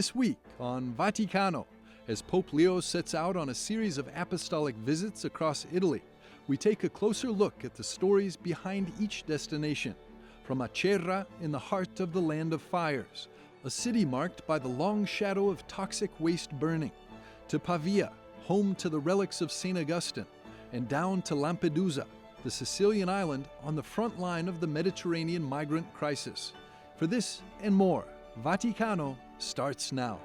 This week on Vaticano, as Pope Leo sets out on a series of apostolic visits across Italy, we take a closer look at the stories behind each destination. From Acerra in the heart of the land of fires, a city marked by the long shadow of toxic waste burning, to Pavia, home to the relics of St. Augustine, and down to Lampedusa, the Sicilian island on the front line of the Mediterranean migrant crisis. For this and more, Vaticano starts now.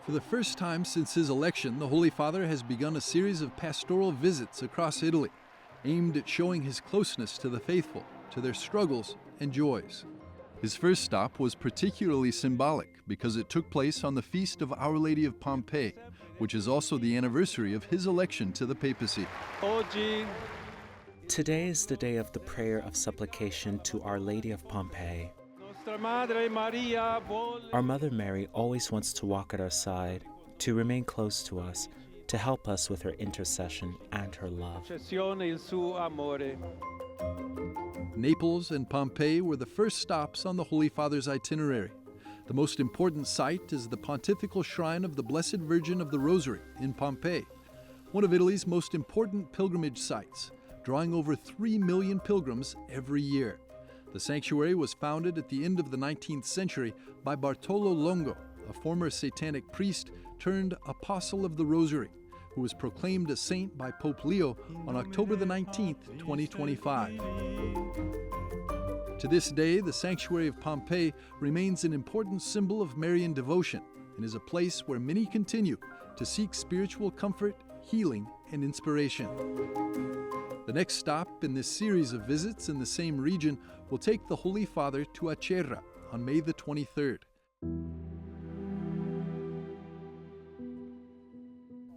For the first time since his election, the Holy Father has begun a series of pastoral visits across Italy, aimed at showing his closeness to the faithful, to their struggles and joys. His first stop was particularly symbolic because it took place on the feast of Our Lady of Pompeii, which is also the anniversary of his election to the papacy. Today is the day of the prayer of supplication to Our Lady of Pompeii. Our Mother Mary always wants to walk at our side, to remain close to us, to help us with her intercession and her love. Naples and Pompeii were the first stops on the Holy Father's itinerary. The most important site is the Pontifical Shrine of the Blessed Virgin of the Rosary in Pompeii, one of Italy's most important pilgrimage sites, drawing over 3 million pilgrims every year. The sanctuary was founded at the end of the 19th century by Bartolo Longo, a former satanic priest turned apostle of the Rosary, who was proclaimed a saint by Pope Leo on October the 19th, 2025. To this day, the sanctuary of Pompeii remains an important symbol of Marian devotion and is a place where many continue to seek spiritual comfort, healing, and inspiration. The next stop in this series of visits in the same region will take the Holy Father to Acerra on May the 23rd.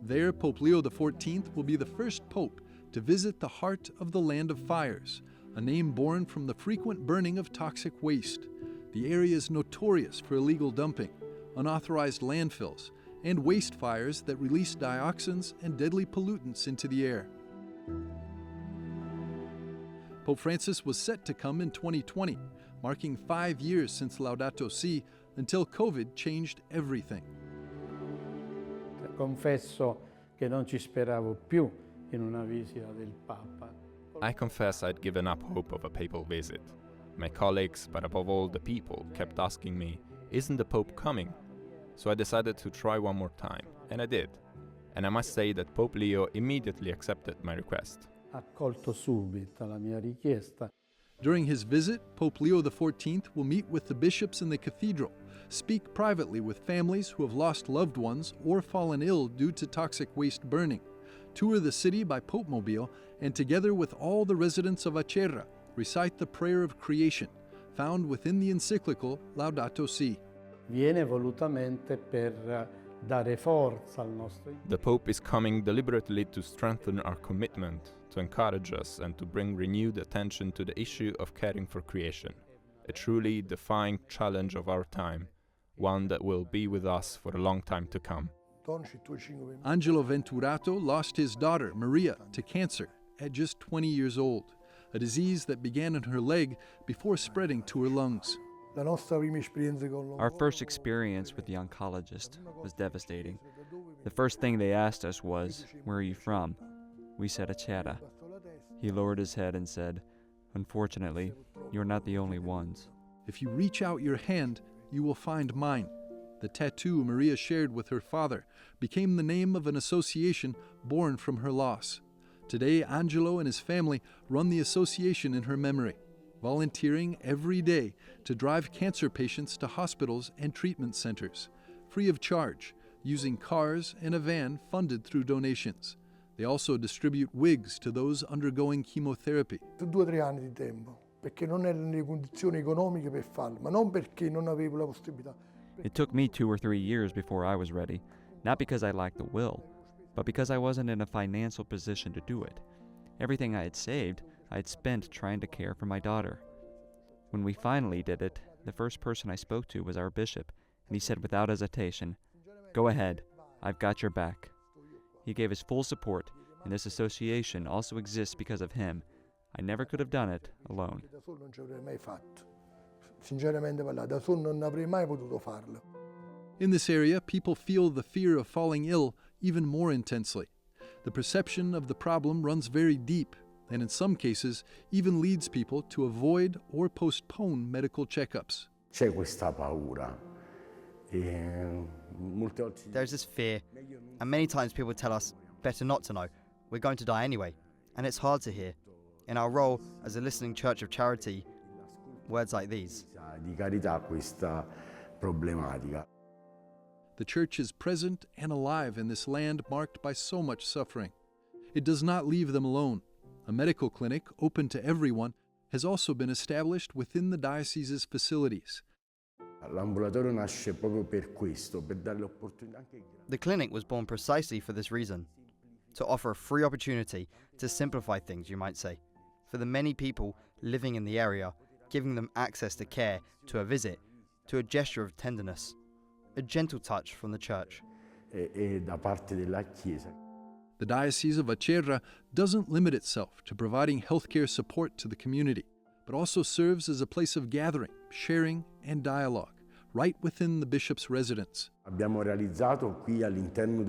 There, Pope Leo XIV will be the first pope to visit the heart of the land of fires, a name born from the frequent burning of toxic waste. The area is notorious for illegal dumping, unauthorized landfills, and waste fires that release dioxins and deadly pollutants into the air. Pope Francis was set to come in 2020, marking 5 years since Laudato Si, until COVID changed everything. Confesso che non ci speravo più in una visita del Papa. I confess I'd given up hope of a papal visit. My colleagues, but above all the people, kept asking me, "Isn't the Pope coming?" So I decided to try one more time, and I did. And I must say that Pope Leo immediately accepted my request. Accolto subito la mia richiesta. During his visit, Pope Leo XIV will meet with the bishops in the cathedral, speak privately with families who have lost loved ones or fallen ill due to toxic waste burning, tour the city by Popemobile, and together with all the residents of Acerra, recite the prayer of creation, found within the encyclical Laudato Si. Viene volutamente per dare forza al nostro. The Pope is coming deliberately to strengthen our commitment, to encourage us, and to bring renewed attention to the issue of caring for creation, a truly defying challenge of our time, one that will be with us for a long time to come. Angelo Venturato lost his daughter, Maria, to cancer at just 20 years old, a disease that began in her leg before spreading to her lungs. Our first experience with the oncologist was devastating. The first thing they asked us was, "Where are you from?" We said Acerra. He lowered his head and said, "Unfortunately, you're not the only ones." If you reach out your hand, you will find mine. The tattoo Maria shared with her father became the name of an association born from her loss. Today, Angelo and his family run the association in her memory, volunteering every day to drive cancer patients to hospitals and treatment centers, free of charge, using cars and a van funded through donations. They also distribute wigs to those undergoing chemotherapy. 2 o 3 anni di tempo, perché non ero nelle condizioni economiche per farlo, ma non perché non avevo la possibilità. It took me 2 or 3 years before I was ready, not because I lacked the will, but because I wasn't in a financial position to do it. Everything I had saved, I had spent trying to care for my daughter. When we finally did it, the first person I spoke to was our bishop, and he said without hesitation, "Go ahead, I've got your back." He gave his full support, and this association also exists because of him. I never could have done it alone. Da solo non ci avrei mai fatto. Sinceramente parlando, da solo non avrei mai potuto farlo. In this area, people feel the fear of falling ill even more intensely. The perception of the problem runs very deep, and in some cases even leads people to avoid or postpone medical checkups. C'è questa paura. There's this fear, and many times people tell us, better not to know, we're going to die anyway, and it's hard to hear. In our role as a listening church of charity, words like these. Di carità questa problematica. The church is present and alive in this land marked by so much suffering. It does not leave them alone. A medical clinic, open to everyone, has also been established within the diocese's facilities. L'ambulatorio nasce proprio per questo, per dare l'opportunità anche. The clinic was born precisely for this reason, to offer a free opportunity to simplify things, you might say, for the many people living in the area, giving them access to care, to a visit, to a gesture of tenderness, a gentle touch from the church. E da parte della Chiesa. The Diocese of Acerra doesn't limit itself to providing healthcare support to the community, but also serves as a place of gathering, sharing, and dialogue, right within the bishop's residence. Abbiamo realizzato qui all'interno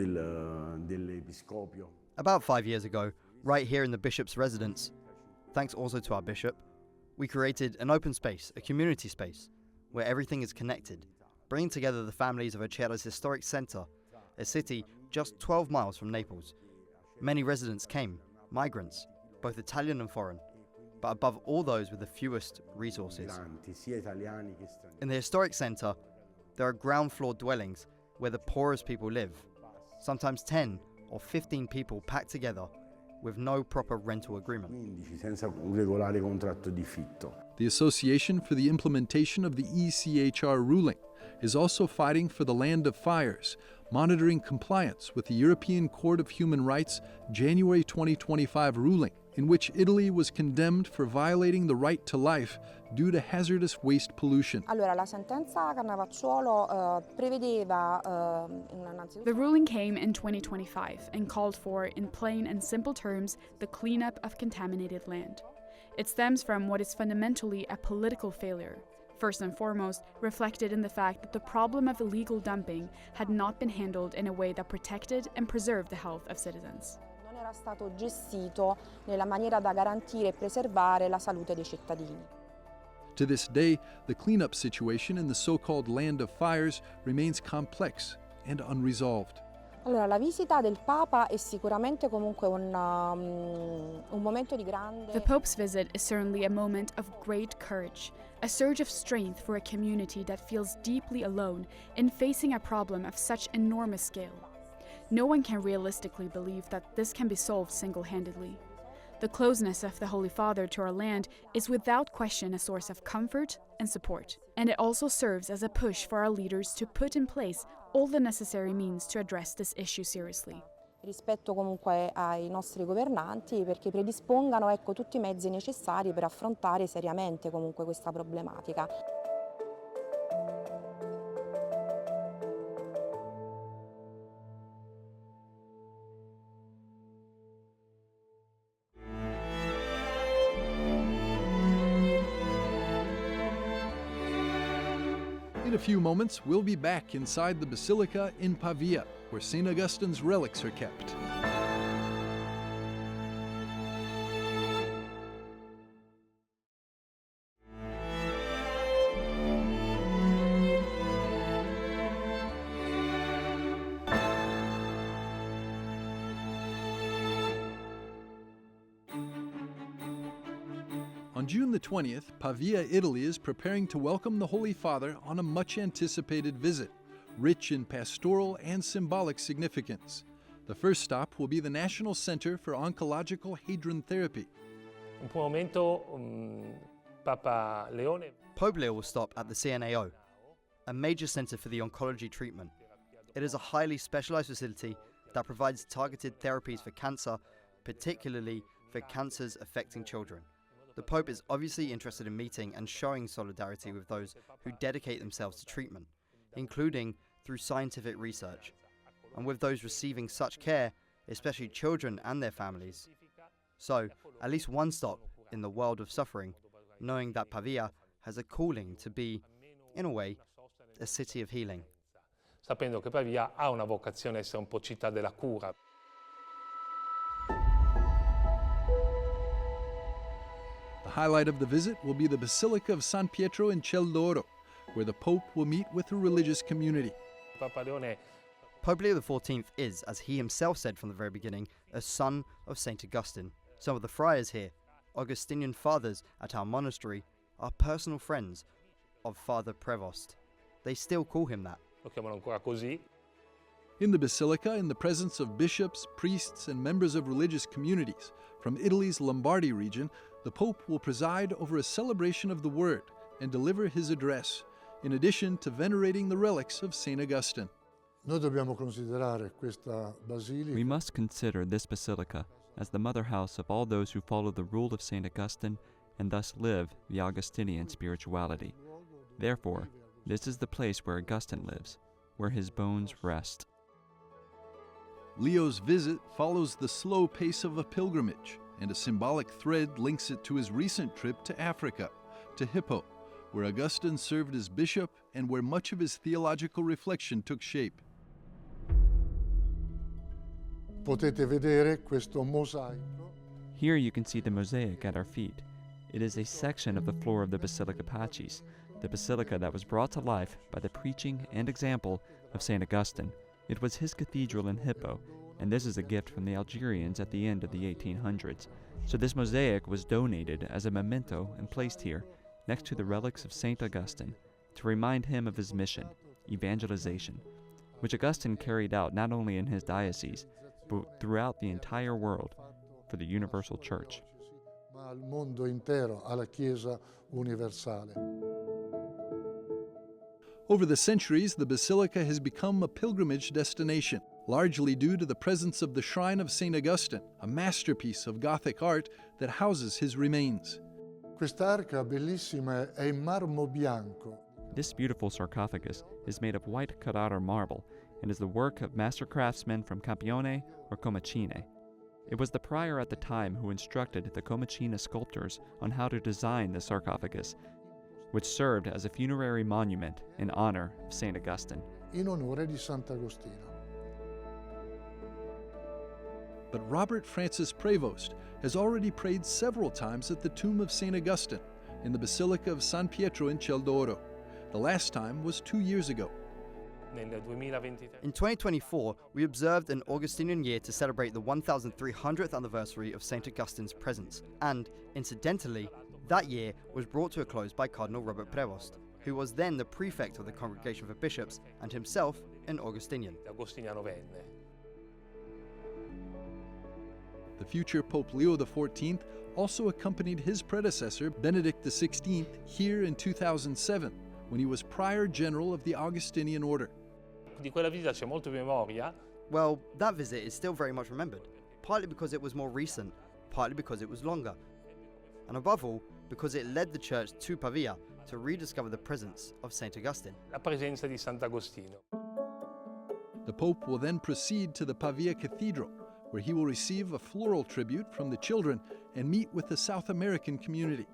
dell'Episcopio. About 5 years ago, right here in the bishop's residence, thanks also to our bishop, we created an open space, a community space, where everything is connected, bringing together the families of Acerra's historic centre, a city just 12 miles from Naples. Many residents came, migrants, both Italian and foreign, but above all those with the fewest resources. In the historic centre, there are ground floor dwellings where the poorest people live, sometimes 10 or 15 people packed together with no proper rental agreement. Senza un regolare contratto di fitto. The Association for the Implementation of the ECHR ruling is also fighting for the Land of Fires, monitoring compliance with the European Court of Human Rights January 2025 ruling, in which Italy was condemned for violating the right to life due to hazardous waste pollution. Allora, la sentenza Cannavacciuolo prevedeva innanzitutto. The ruling came in 2025 and called for, in plain and simple terms, the cleanup of contaminated land. It stems from what is fundamentally a political failure, first and foremost reflected in the fact that the problem of illegal dumping had not been handled in a way that protected and preserved the health of citizens. Non era stato gestito nella maniera da garantire e preservare la salute dei cittadini. To this day, the cleanup situation in the so-called Land of Fires remains complex and unresolved. Allora, la visita del Papa è sicuramente comunque un momento di grande. The Pope's visit is certainly a moment of great courage, a surge of strength for a community that feels deeply alone in facing a problem of such enormous scale. No one can realistically believe that this can be solved single-handedly. The closeness of the Holy Father to our land is without question a source of comfort and support, and it also serves as a push for our leaders to put in place all the necessary means to address this issue seriously. Rispetto comunque ai nostri governanti perché predispongano tutti i mezzi necessari per affrontare seriamente comunque questa problematica. In a few moments, we'll be back inside the Basilica in Pavia, where St. Augustine's relics are kept. On June the 20th, Pavia, Italy is preparing to welcome the Holy Father on a much-anticipated visit, rich in pastoral and symbolic significance. The first stop will be the National Center for Oncological Hadron Therapy. In quel momento, Papa Leone. Pope Leo will stop at the CNAO, a major center for the oncology treatment. It is a highly specialized facility that provides targeted therapies for cancer, particularly for cancers affecting children. The Pope is obviously interested in meeting and showing solidarity with those who dedicate themselves to treatment, including through scientific research, and with those receiving such care, especially children and their families. So, at least one stop in the world of suffering, knowing that Pavia has a calling to be, in a way, a city of healing. Sapendo che Pavia ha una vocazione a essere un po' città della cura. The highlight of the visit will be the Basilica of San Pietro in Ciel d'Oro, where the Pope will meet with a religious community. Papa Leone Pope Leo XIV is, as he himself said from the very beginning, a son of St. Augustine. Some of the friars here, Augustinian fathers at our monastery, are personal friends of Father Prevost. They still call him that. lo chiamano ancora così. In the Basilica, in the presence of bishops, priests, and members of religious communities from Italy's Lombardy region, the Pope will preside over a celebration of the Word and deliver his address, in addition to venerating the relics of St. Augustine. Noi dobbiamo considerare questa basilica. We must consider this basilica as the mother house of all those who follow the rule of St. Augustine and thus live the Augustinian spirituality. Therefore, this is the place where Augustine lives, where his bones rest. Leo's visit follows the slow pace of a pilgrimage, and a symbolic thread links it to his recent trip to Africa, to Hippo, where Augustine served as bishop and where much of his theological reflection took shape. Potete vedere questo mosaico. Here you can see the mosaic at our feet. It is a section of the floor of the Basilica Pacis, the basilica that was brought to life by the preaching and example of St. Augustine. It was his cathedral in Hippo, and this is a gift from the Algerians at the end of the 1800s. So this mosaic was donated as a memento and placed here, next to the relics of St. Augustine, to remind him of his mission, evangelization, which Augustine carried out not only in his diocese, but throughout the entire world for the universal church. Ma al mondo intero, alla Chiesa universale. Over the centuries, the Basilica has become a pilgrimage destination, largely due to the presence of the Shrine of St. Augustine, a masterpiece of Gothic art that houses his remains. Quest'arca bellissima è in marmo bianco. This beautiful sarcophagus is made of white Carrara marble and is the work of master craftsmen from Campione or Comacine. It was the prior at the time who instructed the Comacina sculptors on how to design the sarcophagus, which served as a funerary monument in honor of St. Augustine. In onore di Sant'Agostino. But Robert Francis Prevost has already prayed several times at the tomb of St. Augustine in the Basilica of San Pietro in Ciel d'Oro. The last time was 2 years ago. In 2024, we observed an Augustinian year to celebrate the 1300th anniversary of St. Augustine's presence, and, incidentally, that year was brought to a close by Cardinal Robert Prevost, who was then the prefect of the Congregation for Bishops and himself an Augustinian. The future Pope Leo XIV also accompanied his predecessor, Benedict XVI, here in 2007, when he was Prior General of the Augustinian Order. Di quella visita c'è molto più memoria. Well, that visit is still very much remembered, partly because it was more recent, partly because it was longer, and above all, because it led the Church to Pavia to rediscover the presence of St. Augustine. La presenza di Sant'Agostino. The Pope will then proceed to the Pavia Cathedral, where he will receive a floral tribute from the children and meet with the South American community.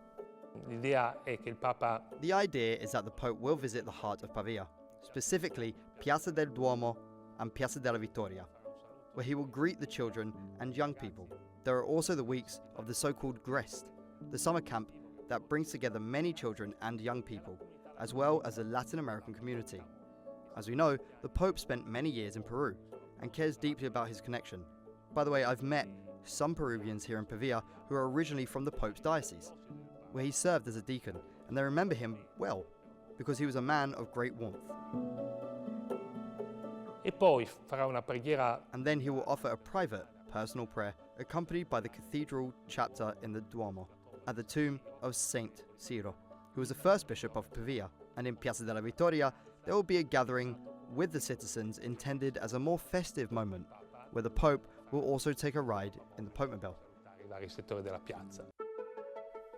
L'idea è che il Papa. The idea is that the Pope will visit the heart of Pavia, specifically Piazza del Duomo and Piazza della Vittoria, where he will greet the children and young people. There are also the weeks of the so-called Grest, the summer camp that brings together many children and young people, as well as a Latin American community. As we know, the Pope spent many years in Peru and cares deeply about his connection. By the way, I've met some Peruvians here in Pavia who are originally from the Pope's diocese, where he served as a deacon, and they remember him well, because he was a man of great warmth. E poi farà una preghiera. And then he will offer a private, personal prayer, accompanied by the cathedral chapter in the Duomo, at the tomb of Saint Ciro, who was the first bishop of Pavia. And in Piazza della Vittoria, there will be a gathering with the citizens intended as a more festive moment, where the Pope will also take a ride in the Popemobile.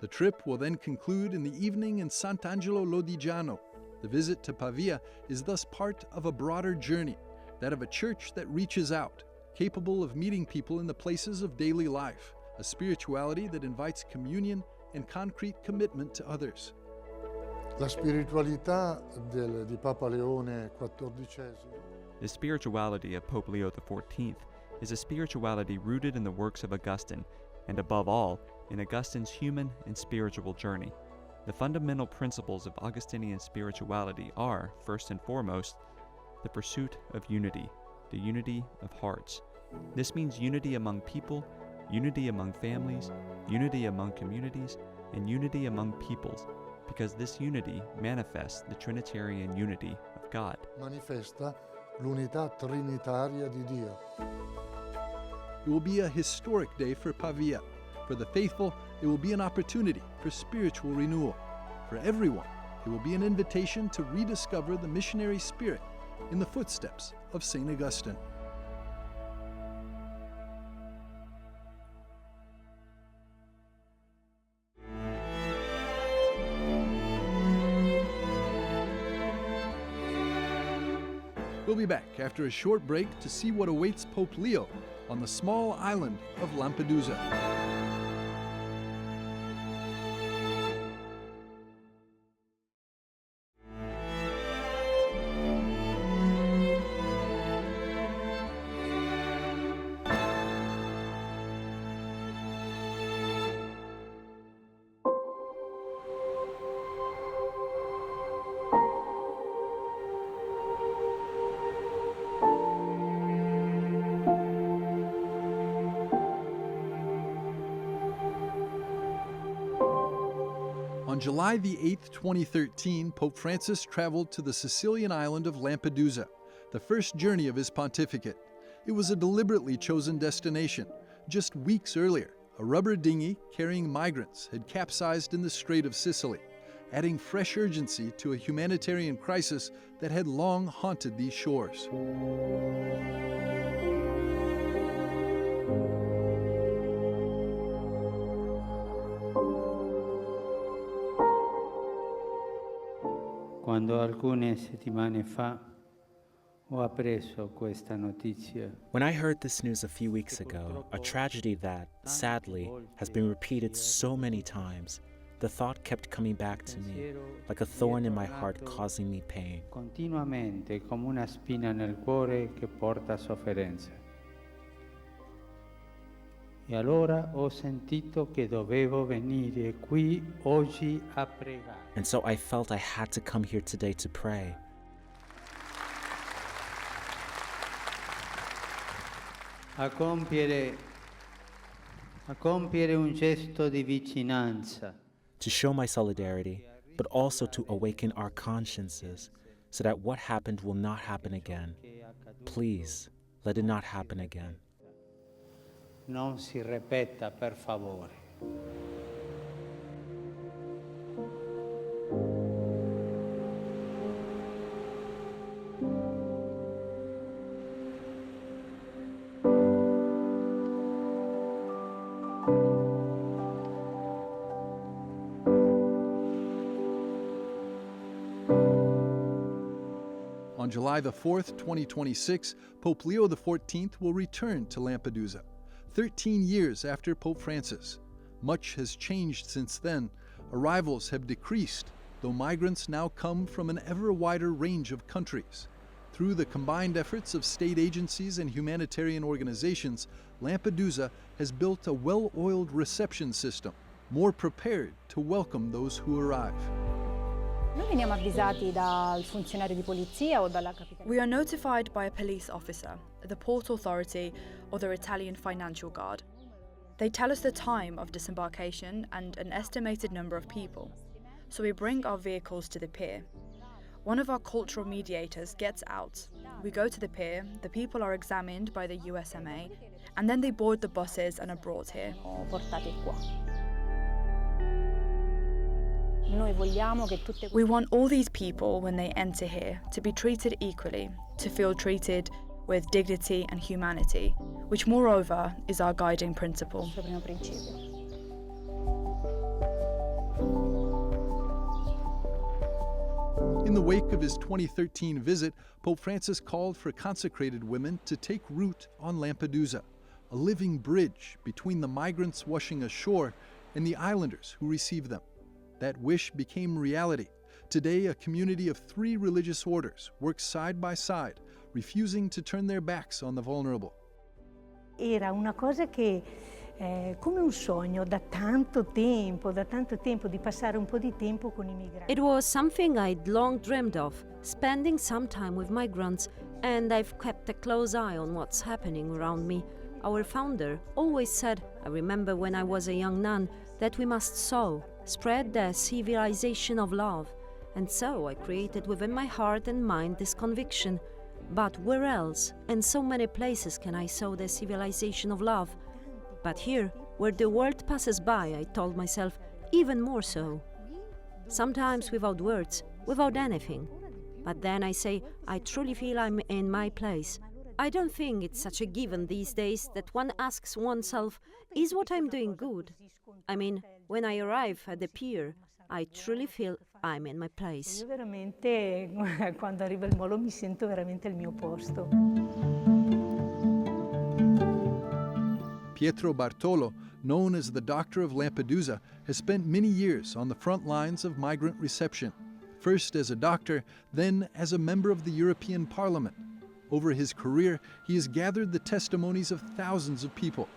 The trip will then conclude in the evening in Sant'Angelo Lodigiano. The visit to Pavia is thus part of a broader journey, that of a church that reaches out, capable of meeting people in the places of daily life, a spirituality that invites communion and concrete commitment to others. La spiritualità di Papa Leone XIV. The spirituality of Pope Leo XIV is a spirituality rooted in the works of Augustine, and above all, in Augustine's human and spiritual journey. The fundamental principles of Augustinian spirituality are, first and foremost, the pursuit of unity, the unity of hearts. This means unity among people, unity among families, unity among communities, and unity among peoples, because this unity manifests the Trinitarian unity of God. Manifesta l'unità trinitaria di Dio. It will be a historic day for Pavia. For the faithful, it will be an opportunity for spiritual renewal. For everyone, it will be an invitation to rediscover the missionary spirit in the footsteps of St. Augustine. We'll be back after a short break to see what awaits Pope Leo on the small island of Lampedusa. On July the 8th, 2013, Pope Francis traveled to the Sicilian island of Lampedusa, the first journey of his pontificate. It was a deliberately chosen destination. Just weeks earlier, a rubber dinghy carrying migrants had capsized in the Strait of Sicily, adding fresh urgency to a humanitarian crisis that had long haunted these shores. Quando alcune settimane fa ho appreso questa notizia. When I heard this news a few weeks ago, a tragedy that, sadly, has been repeated so many times, the thought kept coming back to me, like a thorn in my heart causing me pain. Continuamente come una spina nel cuore che porta sofferenza. E allora ho sentito che dovevo venire qui oggi a pregare. And so I felt I had to come here today to pray. A compiere un gesto di vicinanza. To show my solidarity, but also to awaken our consciences, so that what happened will not happen again. Please, let it not happen again. Non si ripeta, per favore. On July the 4th, 2026, Pope Leo XIV will return to Lampedusa, 13 years after Pope Francis. Much has changed since then. Arrivals have decreased, though migrants now come from an ever wider range of countries. Through the combined efforts of state agencies and humanitarian organizations, Lampedusa has built a well-oiled reception system, more prepared to welcome those who arrive. Noi veniamo avvisati dal funzionario di polizia o dalla capitale. We are notified by a police officer, the Port Authority, or the Italian Financial Guard. They tell us the time of disembarkation and an estimated number of people, so we bring our vehicles to the pier. One of our cultural mediators gets out. We go to the pier, the people are examined by the USMA, and then they board the buses and are brought here. Portati qua. Noi vogliamo che tutte. We want all these people, when they enter here, to be treated equally, to feel treated with dignity and humanity, which moreover is our guiding principle. Primo principio. In the wake of his 2013 visit, Pope Francis called for consecrated women to take root on Lampedusa, a living bridge between the migrants washing ashore and the islanders who receive them. That wish became reality. Today, a community of 3 religious orders works side by side, refusing to turn their backs on the vulnerable. Era una cosa che come un sogno da tanto tempo, di passare un po' di tempo con i migranti. It was something I'd long dreamed of, spending some time with migrants, and I've kept a close eye on what's happening around me. Our founder always said, I remember when I was a young nun, that we must sow, spread the civilization of love. And so I created within my heart and mind this conviction. But where else, in so many places, can I sow the civilization of love? But here, where the world passes by, I told myself, even more so. Sometimes without words, without anything. But then I say, I truly feel I'm in my place. I don't think it's such a given these days that one asks oneself, is what I'm doing good? I mean, when I arrive at the pier, I truly feel I'm in my place. Io veramente, quando arrivo al molo, mi sento veramente al mio posto. Pietro Bartolo, known as the Doctor of Lampedusa, has spent many years on the front lines of migrant reception, first as a doctor, then as a member of the European Parliament. Over his career, he has gathered the testimonies of thousands of people.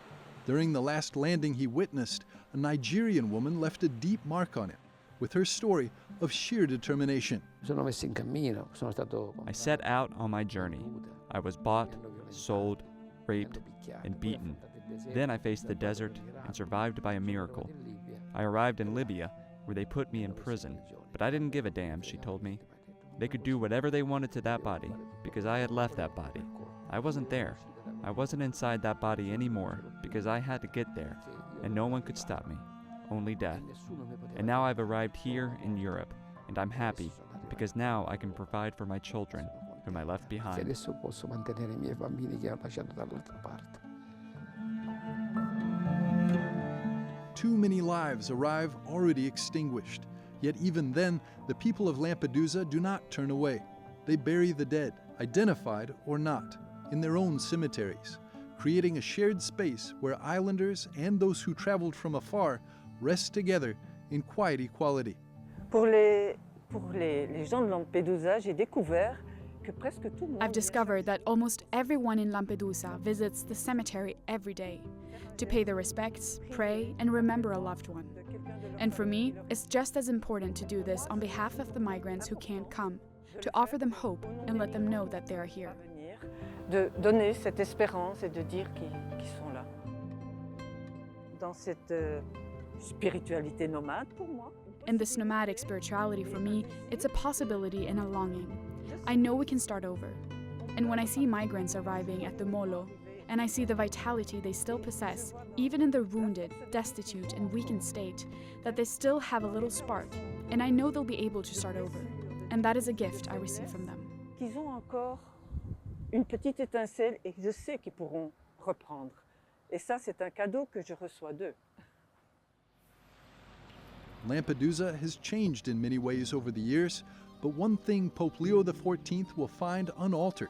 During the last landing he witnessed, a Nigerian woman left a deep mark on him, with her story of sheer determination. I set out on my journey. I was bought, sold, raped, and beaten. Then I faced the desert and survived by a miracle. I arrived in Libya, where they put me in prison, but I didn't give a damn, she told me. They could do whatever they wanted to that body, because I had left that body. I wasn't there. I wasn't inside that body anymore, because I had to get there, and no one could stop me, only death. And now I've arrived here in Europe, and I'm happy, because now I can provide for my children, whom I left behind. Too many lives arrive already extinguished. Yet even then, the people of Lampedusa do not turn away. They bury the dead, identified or not, in their own cemeteries, creating a shared space where islanders and those who traveled from afar rest together in quiet equality. Pour les gens de Lampedusa, j'ai découvert que presque tout le monde... I've discovered that almost everyone in Lampedusa visits the cemetery every day to pay their respects, pray, and remember a loved one. And for me, it's just as important to do this on behalf of the migrants who can't come, to offer them hope and let them know that they are here. De donner cette espérance et de dire qu'ils sont là. Dans cette spiritualité nomade pour moi. In this nomadic spirituality for me, it's a possibility and a longing. I know we can start over. And when I see migrants arriving at the Molo, and I see the vitality they still possess, even in their wounded, destitute, and weakened state, that they still have a little spark, and I know they'll be able to start over. And that is a gift I receive from them. Qu'ils ont encore une petite étincelle et je sais qu'ils pourront reprendre. Et ça, c'est un cadeau que je reçois d'eux. Lampedusa has changed in many ways over the years, but one thing Pope Leo XIV will find unaltered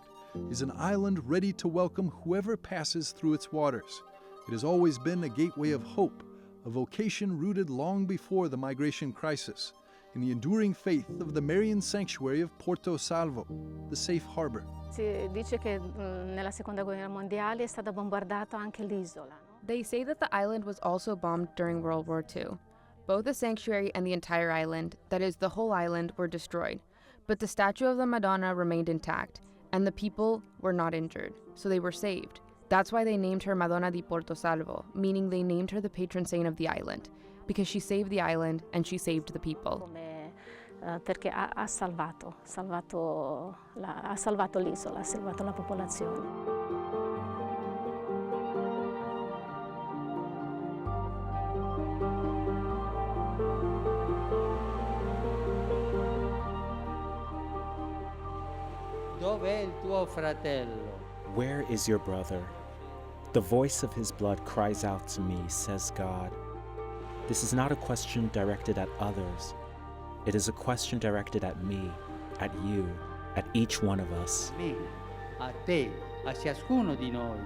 is an island ready to welcome whoever passes through its waters. It has always been a gateway of hope, a vocation rooted long before the migration crisis, in the enduring faith of the Marian sanctuary of Porto Salvo, the safe harbor. Si dice che nella Seconda Guerra Mondiale è stata bombardata anche l'isola. They say that the island was also bombed during World War II. Both the sanctuary and the entire island, that is, the whole island, were destroyed. But the statue of the Madonna remained intact, and the people were not injured, so they were saved. That's why they named her Madonna di Porto Salvo, meaning they named her the patron saint of the island, because she saved the island and she saved the people. Perché ha salvato l'isola, ha salvato la popolazione. Dov'è il tuo fratello? Where is your brother? The voice of his blood cries out to me, says God. This is not a question directed at others. It is a question directed at me, at you, at each one of us. A me, a te, a ciascuno di noi.